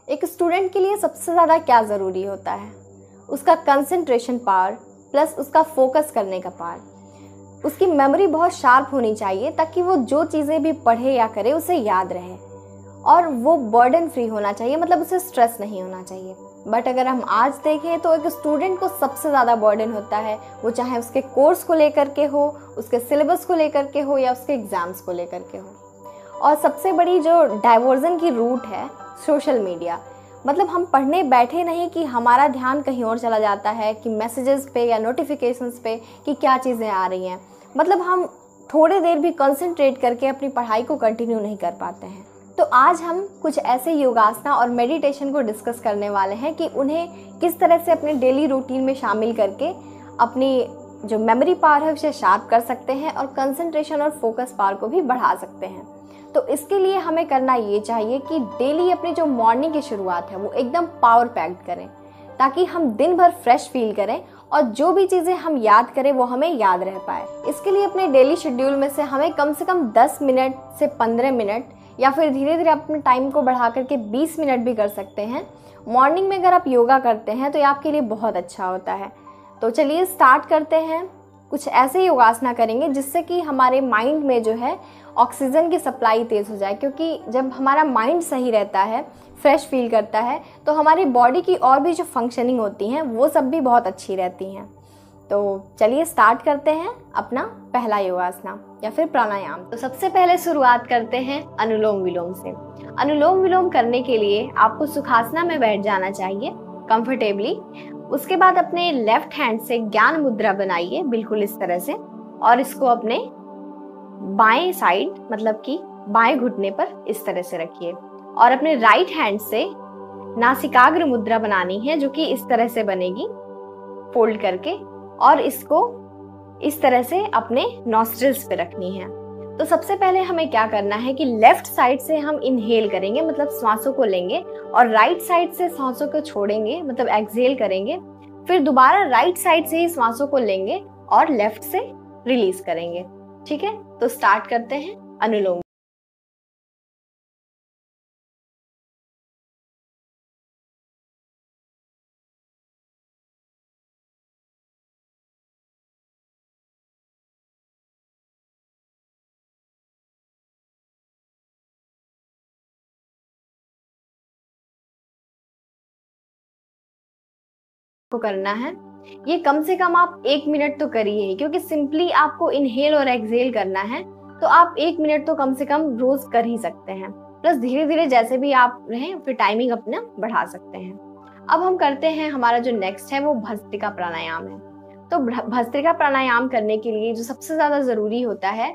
एक स्टूडेंट के लिए सबसे ज़्यादा क्या ज़रूरी होता है? उसका कंसंट्रेशन पावर प्लस उसका फोकस करने का पावर। उसकी मेमोरी बहुत शार्प होनी चाहिए ताकि वो जो चीज़ें भी पढ़े या करे उसे याद रहे, और वो बर्डन फ्री होना चाहिए, मतलब उसे स्ट्रेस नहीं होना चाहिए। बट अगर हम आज देखें तो एक स्टूडेंट को सबसे ज़्यादा बर्डन होता है, वो चाहे उसके कोर्स को लेकर के हो, उसके सिलेबस को लेकर के हो या उसके एग्ज़ाम्स को लेकर के हो। और सबसे बड़ी जो डाइवर्जन की रूट है सोशल मीडिया। मतलब हम पढ़ने बैठे नहीं कि हमारा ध्यान कहीं और चला जाता है कि मैसेजेस पे या नोटिफिकेशंस पे कि क्या चीज़ें आ रही हैं। मतलब हम थोड़ी देर भी कंसंट्रेट करके अपनी पढ़ाई को कंटिन्यू नहीं कर पाते हैं। तो आज हम कुछ ऐसे योगासना और मेडिटेशन को डिस्कस करने वाले हैं कि उन्हें किस तरह से अपने डेली रूटीन में शामिल करके अपनी जो मेमोरी पावर है उसे शार्प कर सकते हैं और कंसंट्रेशन और फोकस पावर को भी बढ़ा सकते हैं। तो इसके लिए हमें करना ये चाहिए कि डेली अपनी जो मॉर्निंग की शुरुआत है वो एकदम पावर पैक्ड करें, ताकि हम दिन भर फ्रेश फील करें और जो भी चीज़ें हम याद करें वो हमें याद रह पाए। इसके लिए अपने डेली शेड्यूल में से हमें कम 10 मिनट से 15 मिनट या फिर धीरे धीरे अपने टाइम को बढ़ा करके 20 मिनट भी कर सकते हैं। मॉर्निंग में अगर आप योगा करते हैं तो ये आपके लिए बहुत अच्छा होता है। तो चलिए स्टार्ट करते हैं। कुछ ऐसे योगासना करेंगे जिससे कि हमारे माइंड में जो है ऑक्सीजन की सप्लाई तेज़ हो जाए, क्योंकि जब हमारा माइंड सही रहता है, फ्रेश फील करता है, तो हमारी बॉडी की और भी जो फंक्शनिंग होती हैं वो सब भी बहुत अच्छी रहती हैं। तो चलिए स्टार्ट करते हैं अपना पहला योगासना या फिर प्राणायाम। तो सबसे पहले शुरुआत करते हैं अनुलोम विलोम से। अनुलोम विलोम करने के लिए आपको सुखासना में बैठ जाना चाहिए कंफर्टेबली। उसके बाद अपने लेफ्ट हैंड से ज्ञान मुद्रा बनाइए बिल्कुल इस तरह से, और इसको अपने बाएं साइड मतलब कि बाएं घुटने पर इस तरह से रखिए, और अपने राइट हैंड से नासिकाग्र मुद्रा बनानी है जो कि इस तरह से बनेगी फोल्ड करके, और इसको इस तरह से अपने नॉस्ट्रिल्स पे रखनी है। तो सबसे पहले हमें क्या करना है कि लेफ्ट साइड से हम इनहेल करेंगे, मतलब सांसों को लेंगे, और राइट साइड से सांसों को छोड़ेंगे, मतलब एक्सहेल करेंगे। फिर दोबारा राइट साइड से ही सांसों को लेंगे और लेफ्ट से रिलीज करेंगे। ठीक है, तो स्टार्ट करते हैं अनुलोम। को करना है ये कम से कम आप 1 मिनट तो करिए, क्योंकि सिंपली आपको इनहेल और एक्सहेल करना है। तो आप 1 मिनट तो कम से कम रोज कर ही सकते हैं। प्लस धीरे धीरे जैसे भी आप रहें फिर टाइमिंग अपना बढ़ा सकते हैं। अब हम करते हैं, हमारा जो नेक्स्ट है वो भस्त्रिका प्राणायाम है। तो भस्त्रिका प्राणायाम करने के लिए जो सबसे ज्यादा जरूरी होता है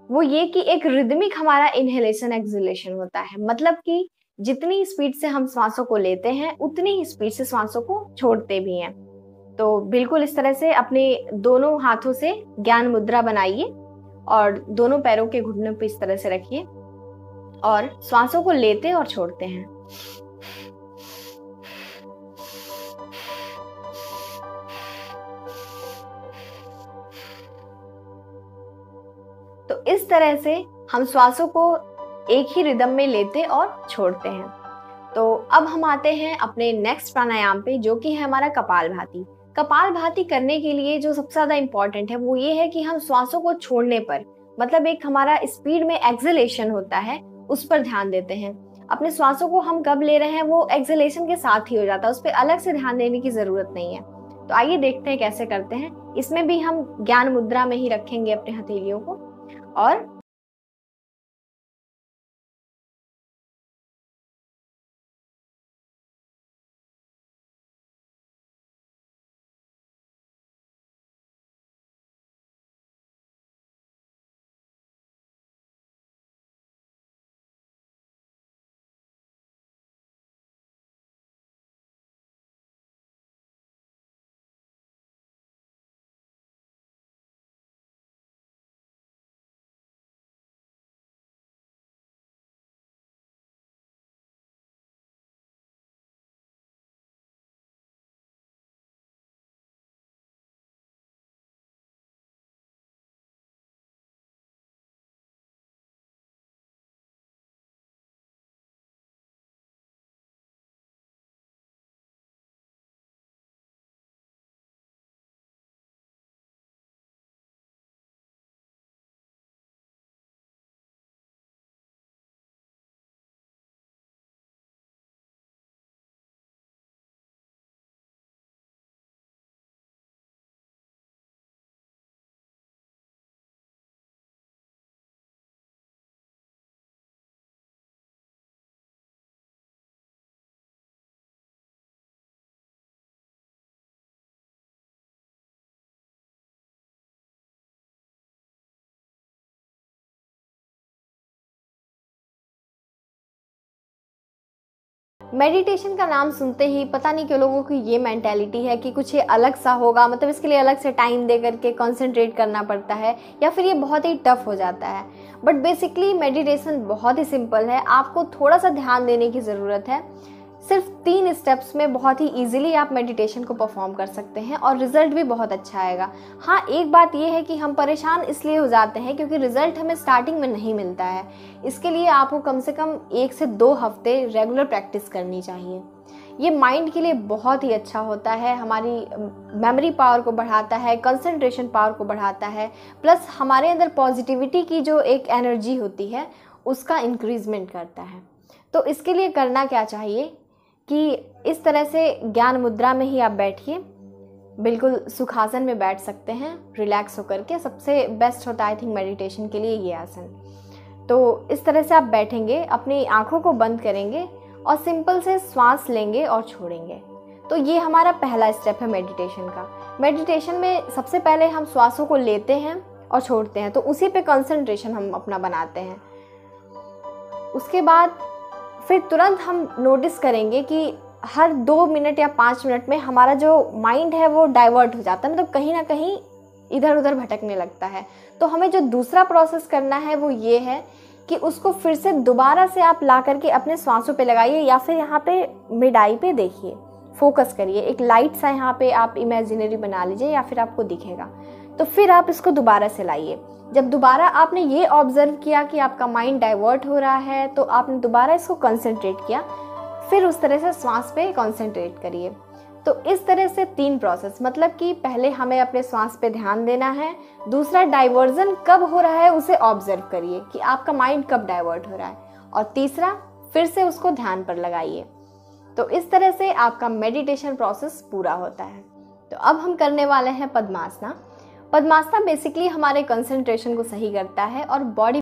वो ये कि एक रिदमिक हमारा इनहेलेशन एक्सहेलेशन होता है। मतलब कि जितनी स्पीड से हम सांसों को लेते हैं उतनी ही स्पीड से सांसों को छोड़ते भी हैं। तो बिल्कुल इस तरह से अपने दोनों हाथों से ज्ञान मुद्रा बनाइए और दोनों पैरों के घुटनों पे इस तरह से रखिए और सांसों को लेते और छोड़ते हैं। तो इस तरह से हम श्वासों को एक ही रिदम में लेते और छोड़ते हैं। तो अब हम आते हैं अपने नेक्स्ट प्राणायाम पे, जो कि है हमारा कपालभाति। कपालभाति करने के लिए जो सबसे ज्यादा इंपॉर्टेंट है वो ये है कि हम श्वासों को छोड़ने पर, मतलब एक हमारा स्पीड में एक्सहेलेशन होता है, उस पर ध्यान देते हैं। अपने श्वासों को हम कब ले रहे हैं वो एक्सहेलेशन के साथ ही हो जाता है, उस पर अलग से ध्यान देने की जरूरत नहीं है। तो आइए देखते हैं कैसे करते हैं। इसमें भी हम ज्ञान मुद्रा में ही रखेंगे अपने हथेलियों को और मेडिटेशन का नाम सुनते ही पता नहीं क्यों लोगों की ये मेंटालिटी है कि कुछ ये अलग सा होगा, मतलब इसके लिए अलग से टाइम दे करके कंसंट्रेट करना पड़ता है या फिर ये बहुत ही टफ हो जाता है। बट बेसिकली मेडिटेशन बहुत ही सिंपल है, आपको थोड़ा सा ध्यान देने की ज़रूरत है। सिर्फ 3 स्टेप्स में बहुत ही इजीली आप मेडिटेशन को परफॉर्म कर सकते हैं और रिजल्ट भी बहुत अच्छा आएगा। हाँ, एक बात ये है कि हम परेशान इसलिए हो जाते हैं क्योंकि रिजल्ट हमें स्टार्टिंग में नहीं मिलता है। इसके लिए आपको कम से कम 1 से 2 हफ्ते रेगुलर प्रैक्टिस करनी चाहिए। ये माइंड के लिए बहुत ही अच्छा होता है, हमारी मेमोरी पावर को बढ़ाता है, कंसंट्रेशन पावर को बढ़ाता है, प्लस हमारे अंदर पॉजिटिविटी की जो एक एनर्जी होती है उसका इंक्रीजमेंट करता है। तो इसके लिए करना क्या चाहिए कि इस तरह से ज्ञान मुद्रा में ही आप बैठिए, बिल्कुल सुखासन में बैठ सकते हैं रिलैक्स होकर के। सबसे बेस्ट होता है आई थिंक मेडिटेशन के लिए ये आसन। तो इस तरह से आप बैठेंगे, अपनी आंखों को बंद करेंगे और सिंपल से श्वास लेंगे और छोड़ेंगे। तो ये हमारा पहला स्टेप है मेडिटेशन का। मेडिटेशन में सबसे पहले हम श्वासों को लेते हैं और छोड़ते हैं, तो उसी पे कंसंट्रेशन हम अपना बनाते हैं। उसके बाद फिर तुरंत हम नोटिस करेंगे कि हर 2 मिनट या 5 मिनट में हमारा जो माइंड है वो डाइवर्ट हो जाता है, मतलब कहीं ना कहीं इधर उधर भटकने लगता है। तो हमें जो दूसरा प्रोसेस करना है वो ये है कि उसको फिर से दोबारा से आप ला करके अपने सांसों पे लगाइए या फिर यहाँ पे मिड आई पे देखिए, फोकस करिए। एक लाइट सा यहाँ पे आप इमेजिनरी बना लीजिए या फिर आपको दिखेगा। तो फिर आप इसको दोबारा से लाइए। जब दोबारा आपने ये ऑब्जर्व किया कि आपका माइंड डाइवर्ट हो रहा है तो आपने दोबारा इसको कंसंट्रेट किया, फिर उस तरह से श्वास पे कंसंट्रेट करिए। तो इस तरह से 3 प्रोसेस, मतलब कि पहले हमें अपने श्वास पे ध्यान देना है, दूसरा डाइवर्जन कब हो रहा है उसे ऑब्जर्व करिए कि आपका माइंड कब डाइवर्ट हो रहा है, और तीसरा फिर से उसको ध्यान पर लगाइए। तो इस तरह से आपका मेडिटेशन प्रोसेस पूरा होता है। तो अब हम करने वाले हैं पद्मासना। पद्मासना बेसिकली हमारे कंसंट्रेशन को सही करता है और बॉडी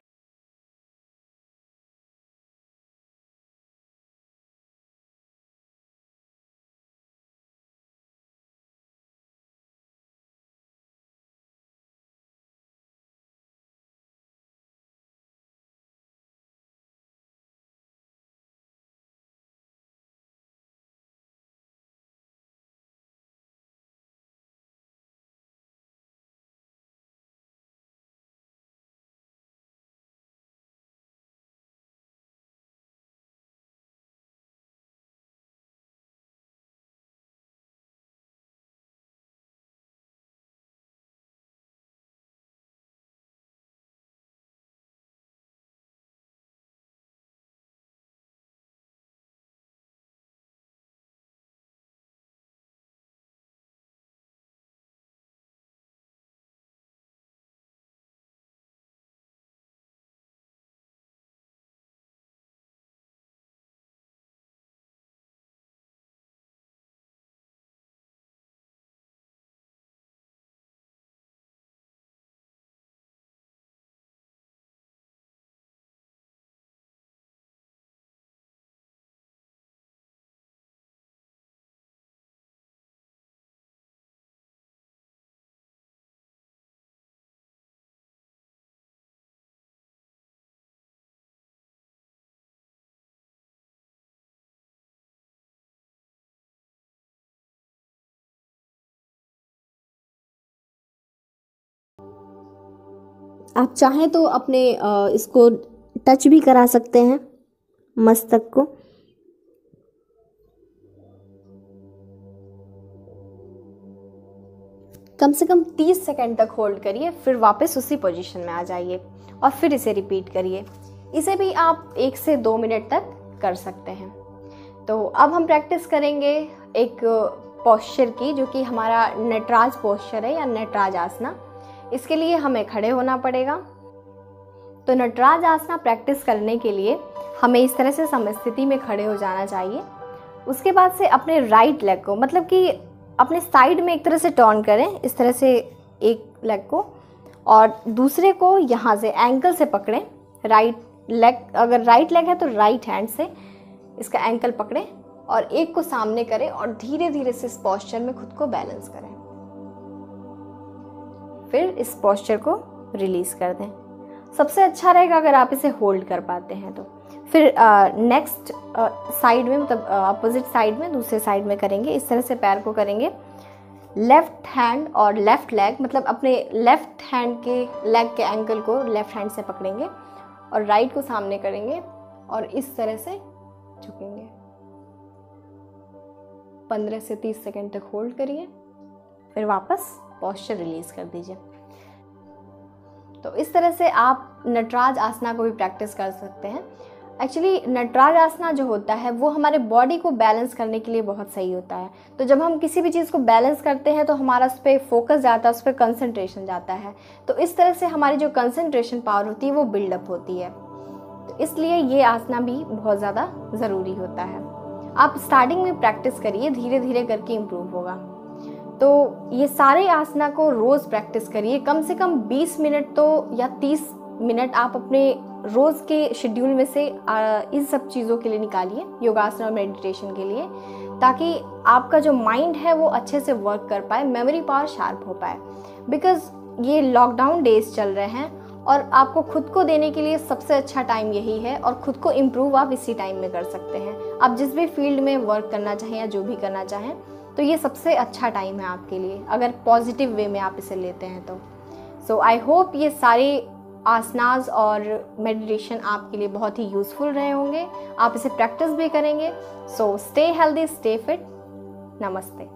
आप चाहें तो अपने इसको टच भी करा सकते हैं मस्तक को। कम से कम 30 सेकंड तक होल्ड करिए, फिर वापस उसी पोजीशन में आ जाइए और फिर इसे रिपीट करिए। इसे भी आप 1 से 2 मिनट तक कर सकते हैं। तो अब हम प्रैक्टिस करेंगे एक पोस्चर की, जो कि हमारा नटराज पोस्चर है या नटराज आसना। इसके लिए हमें खड़े होना पड़ेगा। तो नटराज आसना प्रैक्टिस करने के लिए हमें इस तरह से समस्थिति में खड़े हो जाना चाहिए। उसके बाद से अपने राइट लेग को, मतलब कि अपने साइड में एक तरह से टर्न करें, इस तरह से एक लेग को, और दूसरे को यहाँ से एंकल से पकड़ें। राइट लेग, अगर राइट लेग है तो राइट हैंड से इसका एंकल पकड़ें और एक को सामने करें और धीरे धीरे से इस पोस्चर में खुद को बैलेंस करें। फिर इस पोस्चर को रिलीज कर दें। सबसे अच्छा रहेगा अगर आप इसे होल्ड कर पाते हैं तो। फिर नेक्स्ट साइड में, मतलब अपोजिट साइड में, दूसरे साइड में करेंगे। इस तरह से पैर को करेंगे। लेफ्ट हैंड और लेफ्ट लेग, मतलब अपने लेफ्ट हैंड के लेग के एंकल को लेफ्ट हैंड से पकड़ेंगे और राइट को सामने करेंगे और इस तरह से झुकेंगे। 15 से 30 सेकंड तक होल्ड करिए, फिर वापस पोस्चर रिलीज कर दीजिए। तो इस तरह से आप नटराज आसना को भी प्रैक्टिस कर सकते हैं। एक्चुअली नटराज आसना जो होता है वो हमारे बॉडी को बैलेंस करने के लिए बहुत सही होता है। तो जब हम किसी भी चीज़ को बैलेंस करते हैं तो हमारा उस पर फोकस जाता है, उस पर कंसंट्रेशन जाता है। तो इस तरह से हमारी जो कंसंट्रेशन पावर होती है वो बिल्डअप होती है। तो इसलिए ये आसना भी बहुत ज़्यादा ज़रूरी होता है। आप स्टार्टिंग में प्रैक्टिस करिए, धीरे धीरे करके इम्प्रूव होगा। तो ये सारे आसना को रोज़ प्रैक्टिस करिए, कम से कम 20 मिनट तो या 30 मिनट आप अपने रोज़ के शेड्यूल में से इन सब चीज़ों के लिए निकालिए, योगासन और मेडिटेशन के लिए, ताकि आपका जो माइंड है वो अच्छे से वर्क कर पाए, मेमोरी पावर शार्प हो पाए। बिकॉज़ ये लॉकडाउन डेज चल रहे हैं और आपको खुद को देने के लिए सबसे अच्छा टाइम यही है, और खुद को इम्प्रूव आप इसी टाइम में कर सकते हैं। आप जिस भी फील्ड में वर्क करना चाहें या जो भी करना चाहें, तो ये सबसे अच्छा टाइम है आपके लिए, अगर पॉजिटिव वे में आप इसे लेते हैं तो। सो आई होप ये सारे आसनास और मेडिटेशन आपके लिए बहुत ही यूज़फुल रहे होंगे। आप इसे प्रैक्टिस भी करेंगे। So stay healthy, stay fit. नमस्ते।